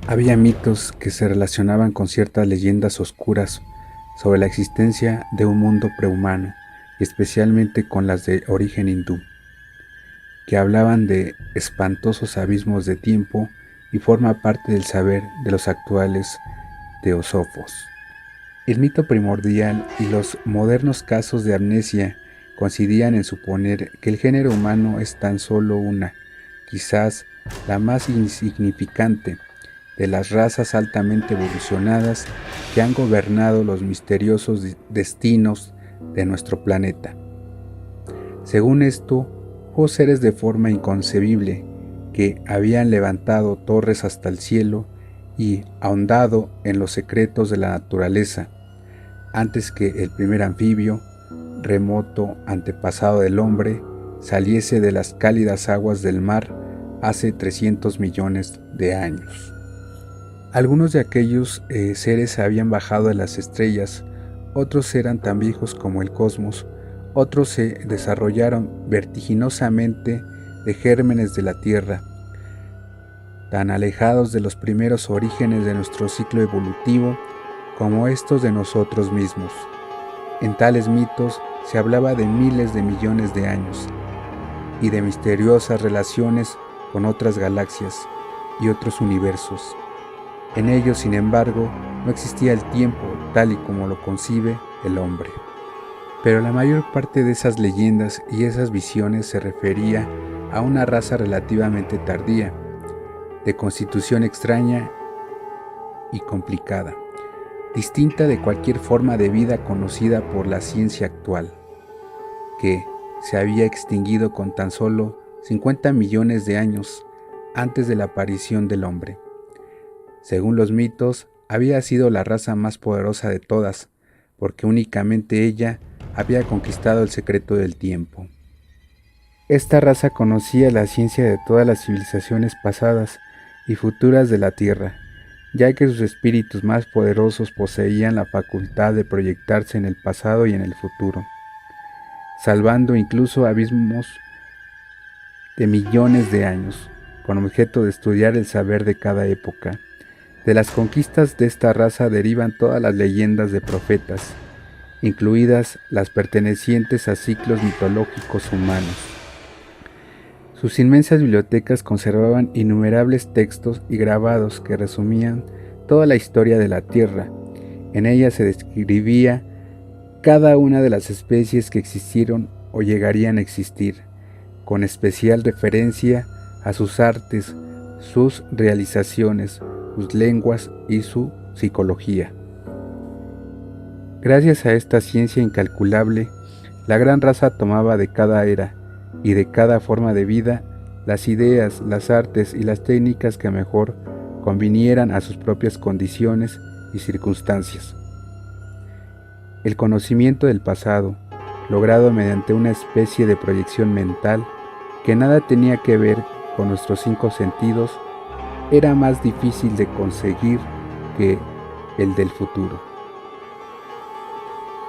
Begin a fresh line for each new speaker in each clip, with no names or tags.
Había mitos que se relacionaban con ciertas leyendas oscuras sobre la existencia de un mundo prehumano, y especialmente con las de origen hindú, que hablaban de espantosos abismos de tiempo y forma parte del saber de los actuales teósofos. El mito primordial y los modernos casos de amnesia coincidían en suponer que el género humano es tan solo una, quizás la más insignificante, de las razas altamente evolucionadas que han gobernado los misteriosos destinos de nuestro planeta. Según esto, hubo seres de forma inconcebible que habían levantado torres hasta el cielo y ahondado en los secretos de la naturaleza, antes que el primer anfibio, remoto antepasado del hombre, saliese de las cálidas aguas del mar hace 300 millones de años. Algunos de aquellos seres habían bajado de las estrellas, otros eran tan viejos como el cosmos, otros se desarrollaron vertiginosamente de gérmenes de la Tierra, tan alejados de los primeros orígenes de nuestro ciclo evolutivo como estos de nosotros mismos. En tales mitos se hablaba de miles de millones de años y de misteriosas relaciones con otras galaxias y otros universos. En ellos, sin embargo, no existía el tiempo tal y como lo concibe el hombre. Pero la mayor parte de esas leyendas y esas visiones se refería a una raza relativamente tardía, de constitución extraña y complicada, distinta de cualquier forma de vida conocida por la ciencia actual, que se había extinguido con tan solo 50 millones de años antes de la aparición del hombre. Según los mitos, había sido la raza más poderosa de todas, porque únicamente ella había conquistado el secreto del tiempo. Esta raza conocía la ciencia de todas las civilizaciones pasadas y futuras de la Tierra, ya que sus espíritus más poderosos poseían la facultad de proyectarse en el pasado y en el futuro, salvando incluso abismos de millones de años, con objeto de estudiar el saber de cada época. De las conquistas de esta raza derivan todas las leyendas de profetas, incluidas las pertenecientes a ciclos mitológicos humanos. Sus inmensas bibliotecas conservaban innumerables textos y grabados que resumían toda la historia de la Tierra. En ellas se describía cada una de las especies que existieron o llegarían a existir, con especial referencia a sus artes, sus realizaciones, sus lenguas y su psicología. Gracias a esta ciencia incalculable, la gran raza tomaba de cada era y de cada forma de vida las ideas, las artes y las técnicas que mejor convinieran a sus propias condiciones y circunstancias. El conocimiento del pasado, logrado mediante una especie de proyección mental que nada tenía que ver con nuestros 5 sentidos, era más difícil de conseguir que el del futuro.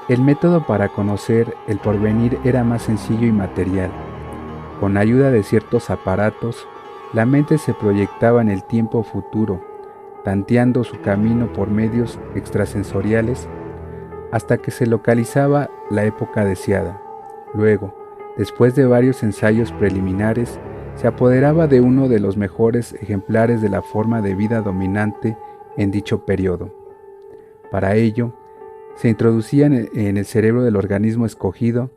El método para conocer el porvenir era más sencillo y material. Con ayuda de ciertos aparatos, la mente se proyectaba en el tiempo futuro, tanteando su camino por medios extrasensoriales hasta que se localizaba la época deseada. Luego, después de varios ensayos preliminares, se apoderaba de uno de los mejores ejemplares de la forma de vida dominante en dicho periodo. Para ello, se introducía en el cerebro del organismo escogido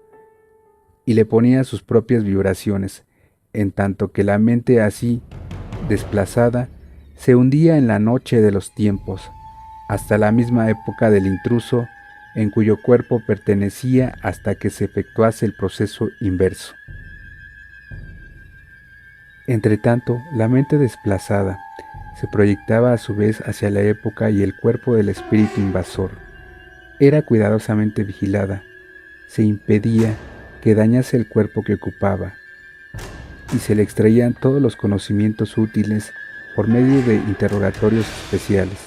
y le ponía sus propias vibraciones, en tanto que la mente así desplazada se hundía en la noche de los tiempos, hasta la misma época del intruso en cuyo cuerpo pertenecía hasta que se efectuase el proceso inverso. Entretanto, la mente desplazada se proyectaba a su vez hacia la época y el cuerpo del espíritu invasor. Era cuidadosamente vigilada, se impedía que dañase el cuerpo que ocupaba, y se le extraían todos los conocimientos útiles por medio de interrogatorios especiales,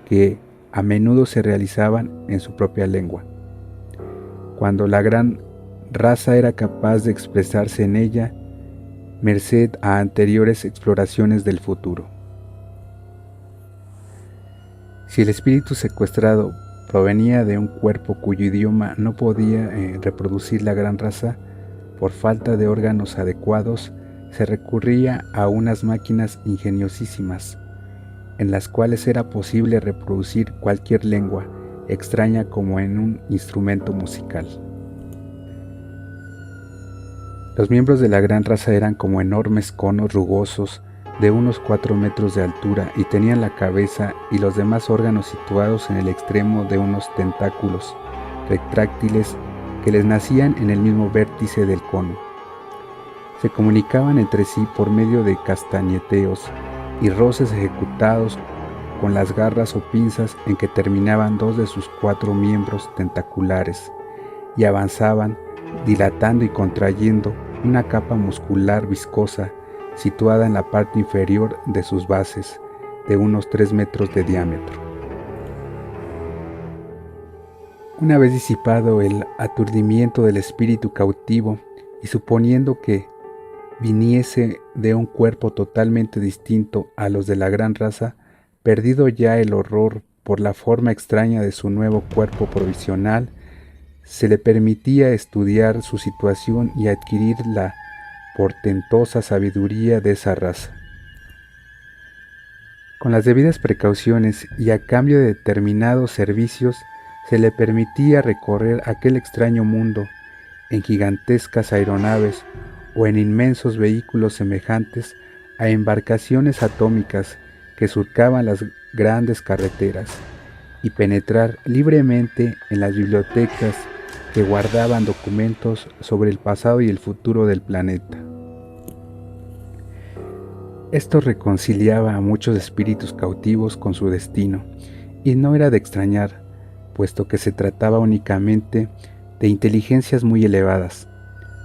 que a menudo se realizaban en su propia lengua. Cuando la gran raza era capaz de expresarse en ella, merced a anteriores exploraciones del futuro. Si el espíritu secuestrado provenía de un cuerpo cuyo idioma no podía reproducir la gran raza, por falta de órganos adecuados, se recurría a unas máquinas ingeniosísimas, en las cuales era posible reproducir cualquier lengua extraña como en un instrumento musical. Los miembros de la gran raza eran como enormes conos rugosos de unos 4 metros de altura y tenían la cabeza y los demás órganos situados en el extremo de unos tentáculos retráctiles que les nacían en el mismo vértice del cono. Se comunicaban entre sí por medio de castañeteos y roces ejecutados con las garras o pinzas en que terminaban 2 de sus 4 miembros tentaculares, y avanzaban dilatando y contrayendo una capa muscular viscosa situada en la parte inferior de sus bases, de unos 3 metros de diámetro. Una vez disipado el aturdimiento del espíritu cautivo y suponiendo que viniese de un cuerpo totalmente distinto a los de la gran raza, perdido ya el horror por la forma extraña de su nuevo cuerpo provisional, se le permitía estudiar su situación y adquirir la portentosa sabiduría de esa raza. Con las debidas precauciones y a cambio de determinados servicios, se le permitía recorrer aquel extraño mundo en gigantescas aeronaves o en inmensos vehículos semejantes a embarcaciones atómicas que surcaban las grandes carreteras, y penetrar libremente en las bibliotecas que guardaban documentos sobre el pasado y el futuro del planeta. Esto reconciliaba a muchos espíritus cautivos con su destino, y no era de extrañar, puesto que se trataba únicamente de inteligencias muy elevadas,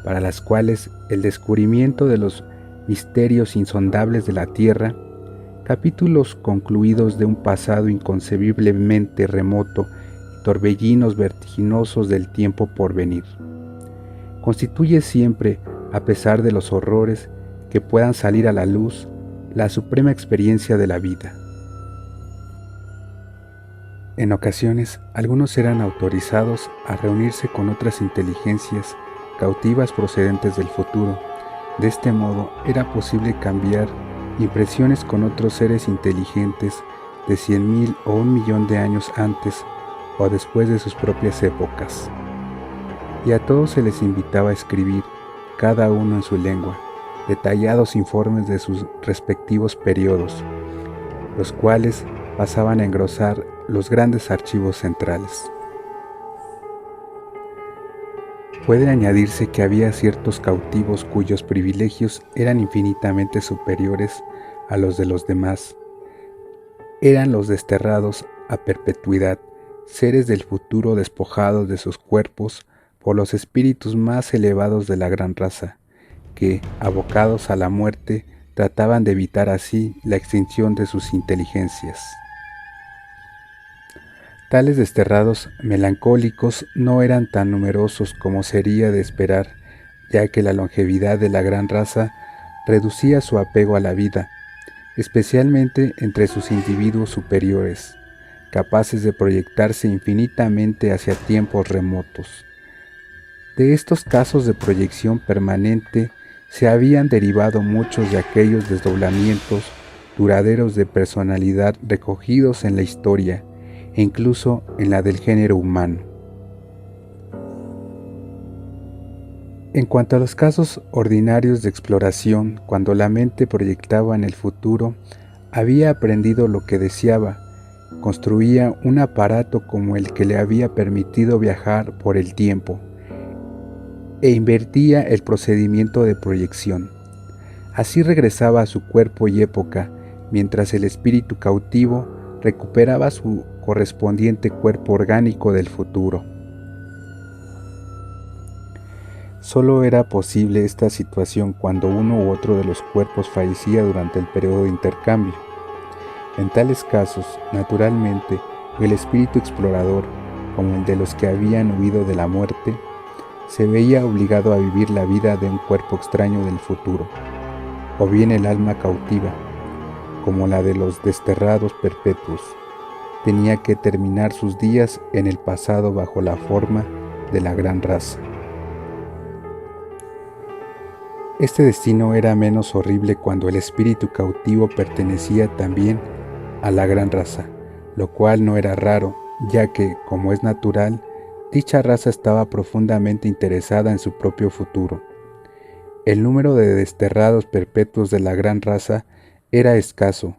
para las cuales el descubrimiento de los misterios insondables de la Tierra, capítulos concluidos de un pasado inconcebiblemente remoto y torbellinos vertiginosos del tiempo por venir, constituye siempre, a pesar de los horrores que puedan salir a la luz, la suprema experiencia de la vida. En ocasiones, algunos eran autorizados a reunirse con otras inteligencias cautivas procedentes del futuro. De este modo, era posible cambiar impresiones con otros seres inteligentes de 100.000 o 1.000.000 de años antes o después de sus propias épocas. Y a todos se les invitaba a escribir, cada uno en su lengua, detallados informes de sus respectivos periodos, los cuales pasaban a engrosar los grandes archivos centrales. Puede añadirse que había ciertos cautivos cuyos privilegios eran infinitamente superiores a los de los demás. Eran los desterrados a perpetuidad, seres del futuro despojados de sus cuerpos por los espíritus más elevados de la gran raza, que, abocados a la muerte, trataban de evitar así la extinción de sus inteligencias. Tales desterrados melancólicos no eran tan numerosos como sería de esperar, ya que la longevidad de la gran raza reducía su apego a la vida, especialmente entre sus individuos superiores, capaces de proyectarse infinitamente hacia tiempos remotos. De estos casos de proyección permanente se habían derivado muchos de aquellos desdoblamientos duraderos de personalidad recogidos en la historia, e incluso en la del género humano. En cuanto a los casos ordinarios de exploración, cuando la mente proyectaba en el futuro, había aprendido lo que deseaba, construía un aparato como el que le había permitido viajar por el tiempo, e invertía el procedimiento de proyección. Así regresaba a su cuerpo y época, mientras el espíritu cautivo recuperaba su correspondiente cuerpo orgánico del futuro. Solo era posible esta situación cuando uno u otro de los cuerpos fallecía durante el periodo de intercambio. En tales casos, naturalmente, el espíritu explorador, como el de los que habían huido de la muerte, se veía obligado a vivir la vida de un cuerpo extraño del futuro, o bien el alma cautiva, como la de los desterrados perpetuos, tenía que terminar sus días en el pasado bajo la forma de la gran raza. Este destino era menos horrible cuando el espíritu cautivo pertenecía también a la gran raza, lo cual no era raro, ya que, como es natural, dicha raza estaba profundamente interesada en su propio futuro. El número de desterrados perpetuos de la gran raza era escaso,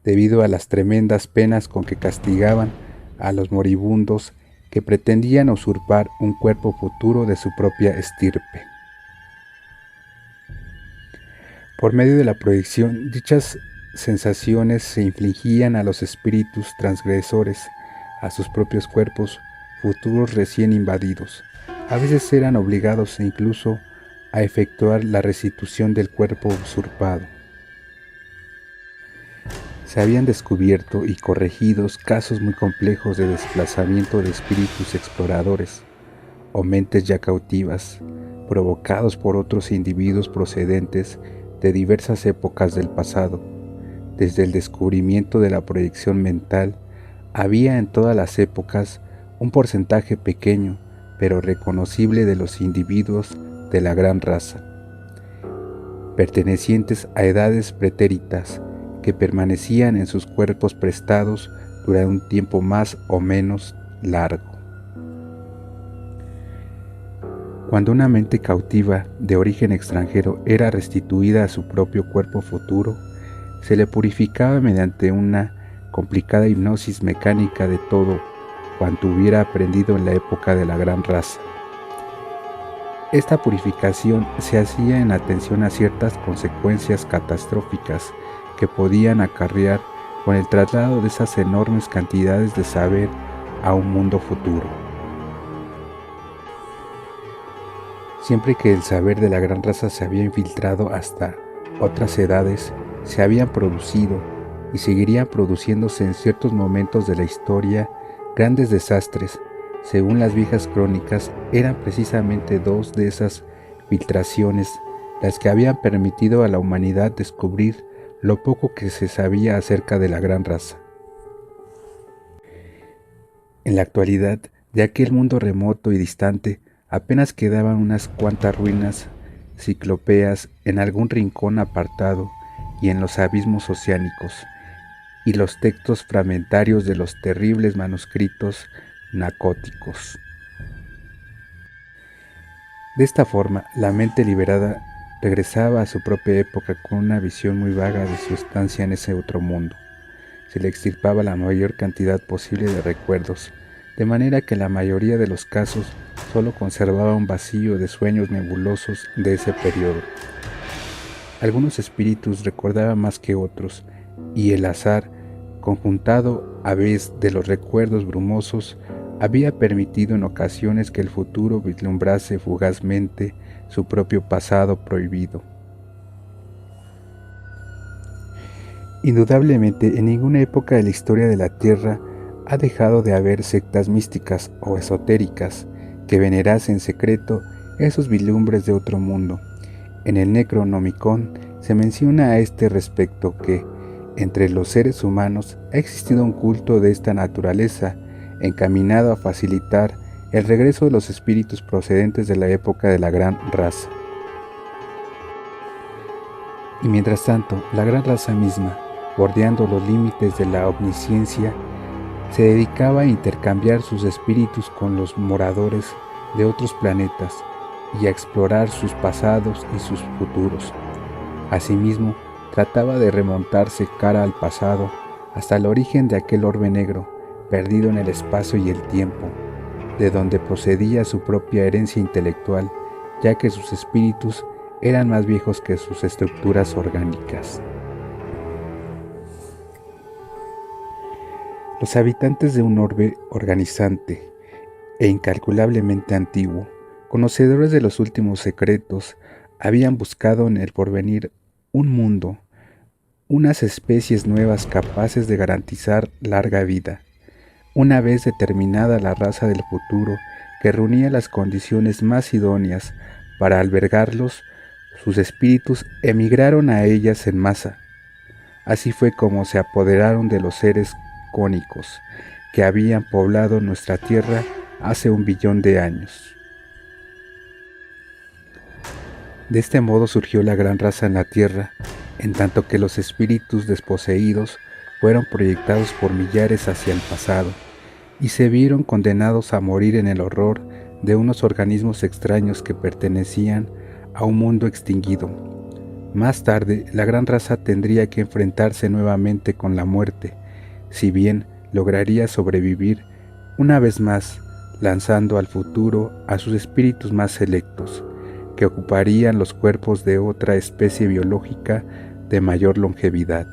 debido a las tremendas penas con que castigaban a los moribundos que pretendían usurpar un cuerpo futuro de su propia estirpe. Por medio de la proyección, dichas sensaciones se infligían a los espíritus transgresores, a sus propios cuerpos futuros recién invadidos. A veces eran obligados incluso a efectuar la restitución del cuerpo usurpado. Se habían descubierto y corregidos casos muy complejos de desplazamiento de espíritus exploradores o mentes ya cautivas, provocados por otros individuos procedentes de diversas épocas del pasado. Desde el descubrimiento de la proyección mental, había en todas las épocas un porcentaje pequeño, pero reconocible de los individuos de la gran raza, pertenecientes a edades pretéritas, que permanecían en sus cuerpos prestados durante un tiempo más o menos largo. Cuando una mente cautiva de origen extranjero era restituida a su propio cuerpo futuro, se le purificaba mediante una complicada hipnosis mecánica de todo cuanto hubiera aprendido en la época de la gran raza. Esta purificación se hacía en atención a ciertas consecuencias catastróficas que podían acarrear con el traslado de esas enormes cantidades de saber a un mundo futuro. Siempre que el saber de la gran raza se había infiltrado hasta otras edades, se habían producido y seguirían produciéndose en ciertos momentos de la historia grandes desastres. Según las viejas crónicas, eran precisamente dos de esas filtraciones las que habían permitido a la humanidad descubrir lo poco que se sabía acerca de la gran raza. En la actualidad, de aquel mundo remoto y distante, apenas quedaban unas cuantas ruinas ciclópeas en algún rincón apartado y en los abismos oceánicos, y los textos fragmentarios de los terribles manuscritos nacóticos. De esta forma, la mente liberada regresaba a su propia época con una visión muy vaga de su estancia en ese otro mundo. Se le extirpaba la mayor cantidad posible de recuerdos, de manera que en la mayoría de los casos solo conservaba un vacío de sueños nebulosos de ese periodo. Algunos espíritus recordaban más que otros, y el azar, conjuntado a vez de los recuerdos brumosos, había permitido en ocasiones que el futuro vislumbrase fugazmente su propio pasado prohibido. Indudablemente, en ninguna época de la historia de la Tierra ha dejado de haber sectas místicas o esotéricas que venerasen en secreto esos vislumbres de otro mundo. En el Necronomicon se menciona a este respecto que, entre los seres humanos, ha existido un culto de esta naturaleza, encaminado a facilitar el regreso de los espíritus procedentes de la época de la gran raza. Y mientras tanto, la gran raza misma, bordeando los límites de la omnisciencia, se dedicaba a intercambiar sus espíritus con los moradores de otros planetas y a explorar sus pasados y sus futuros. Asimismo, trataba de remontarse cara al pasado hasta el origen de aquel orbe negro, perdido en el espacio y el tiempo, de donde procedía su propia herencia intelectual, ya que sus espíritus eran más viejos que sus estructuras orgánicas. Los habitantes de un orbe organizante e incalculablemente antiguo, conocedores de los últimos secretos, habían buscado en el porvenir un mundo, unas especies nuevas capaces de garantizar larga vida. Una vez determinada la raza del futuro que reunía las condiciones más idóneas para albergarlos, sus espíritus emigraron a ellas en masa. Así fue como se apoderaron de los seres cónicos, que habían poblado nuestra tierra hace 1 billón de años. De este modo surgió la gran raza en la tierra, en tanto que los espíritus desposeídos fueron proyectados por millares hacia el pasado, y se vieron condenados a morir en el horror de unos organismos extraños que pertenecían a un mundo extinguido. Más tarde, la gran raza tendría que enfrentarse nuevamente con la muerte, si bien lograría sobrevivir una vez más, lanzando al futuro a sus espíritus más selectos, que ocuparían los cuerpos de otra especie biológica de mayor longevidad.